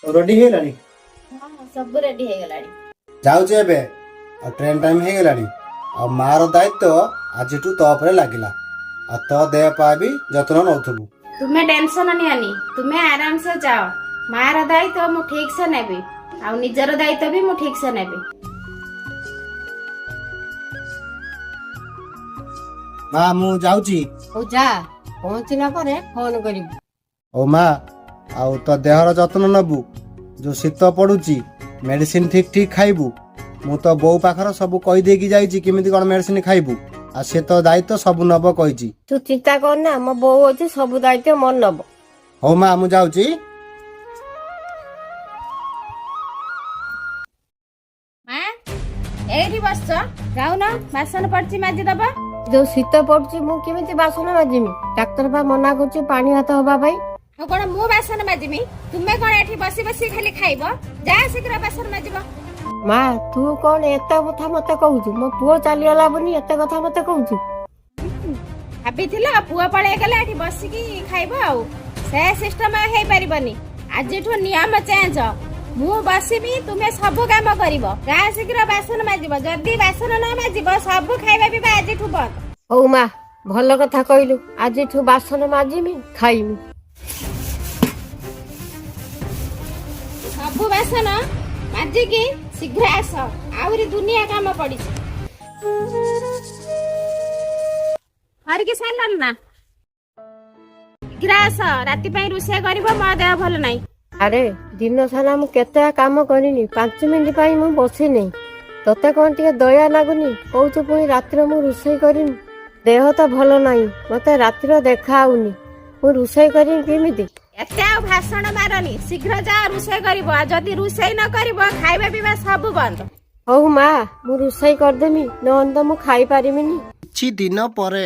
Ready हेलानी सब ready हो गलानी जाउचे एबे आ ट्रेन टाइम हे गेलानी आ मार दायित्व आजिठू तो उपरे लागिला आ तो देह पा भी जतन नउथबु। तुम्हें टेंशन नियानी तुम्हें आराम से जाओ मार दायित्व मु ठीक से नेबी आ निजर दायित्व भी मु ठीक से नेबी। मां मु जाउची ହଉ ଯା ପହଞ୍ଚିଲା ପରେ ଫୋନ କରିବୁ। ओ मां आउ तो देहर जतन नबु जो शीत पड़ुची मेडिसिन ठीक ठीक खाइबु मु तो बो पाखर सब कहि देकी जाईची किमिति कोन मेडिसिन खाइबु आ से तो दायित्व सब नब कहिची। ତୁ ଚିନ୍ତା କରନା ମୋ ବୋଉ ଅଛି ସବୁ ଦାୟିତ୍ୱ ମୋର ନବ। हो मां मु जाउची। मां एठी बस जाऊ ना बासन पड़ची माजी दबा। ଯୋଉ ଶୀତ ପଡୁଛି ମୁଁ କେମିତି ବାସନ ମାଜିମି ଡାକ୍ତର ବା ମନା କରୁଛି ପାଣି ହାତ ହବା ପାଇଁ। ଆଉ କଣ ମୁଁ ବାସନ ମାଜିମି ତୁମେ କଣ ଏଠି ବସି ବସି ଖାଲି ଖାଇବ ଯା ଶୀଘ୍ର ବାସନ ମାଜିବ। ମା ତୁ କଣ ଏତେ କଥା ମତେ କହୁଛୁ ମୋ ପୁଅ ଚାଲିଗଲା ବୋଲି ଏତେ କଥା ମତେ କହୁଛୁ। ଭାବିଥିଲ ପୁଅ ପଳେଇ ଗଲେ ଏଠି ବସିକି ଖାଇବ ଆଉ ସେ ସିଷ୍ଟମ ହେଇପାରିବନି ଆଜିଠୁ ନିୟମ ଚେଞ୍ଜ ମୁଁ ବସିବି ତୁମେ ସବୁ କାମ କରିବ ଯା ଶୀଘ୍ର ବାସନ ମାଜିବ ଯଦି ବାସନ ନ ମାଜିବ ସବୁ ଖାଇବା ପିଇବା ଆଜିଠୁ ବନ୍ଦ। ହଉ ମା ଭଲ କଥା କହିଲୁ ଆଜିଠୁ ବାସନ ମାଜିମି ଖାଇମି। ସବୁ ବାସନ ମାଜିକି ଶୀଘ୍ର ଆସ ଆହୁରି ଦୁନିଆ କାମ ପଡିଛି। ହରିକି ସାରିଲଣି ନା ଶୀଘ୍ର ଆସ ରାତି ପାଇଁ ରୋଷେଇ କରିବ ମୋ ଦେହ ଭଲ ନାହିଁ। ଆରେ ଦିନ ସାରା ମୁଁ କେତେ କାମ କରିନି 5 ମିନିଟ୍ ପାଇଁ ମୁଁ ବସିନି ତତେ କଣ ଟିକେ ଦୟା ଲାଗୁନି କହୁଛୁ ପୁଣି ରାତିରେ ମୁଁ ରୋଷେଇ କରିମି। ଦେହ ତ ଭଲ ନାହିଁ ମତେ ରାତିର ଦେଖା ହଉନି ମୁଁ ରୋଷେଇ କରିମି କେମିତି। ଏତେ ଆଉ ଭାଷଣ ମାରନି ଶୀଘ୍ର ଯା ରୋଷେଇ କରିବ ଆଉ ଯଦି ରୋଷେଇ ନ କରିବ ଖାଇବା ପିଇବା ସବୁ ବନ୍ଦ। ହଉ ମା ମୁଁ ରୋଷେଇ କରିଦେମି ନହେଲେ ତ ମୁଁ ଖାଇପାରିବିନି। କିଛି ଦିନ ପରେ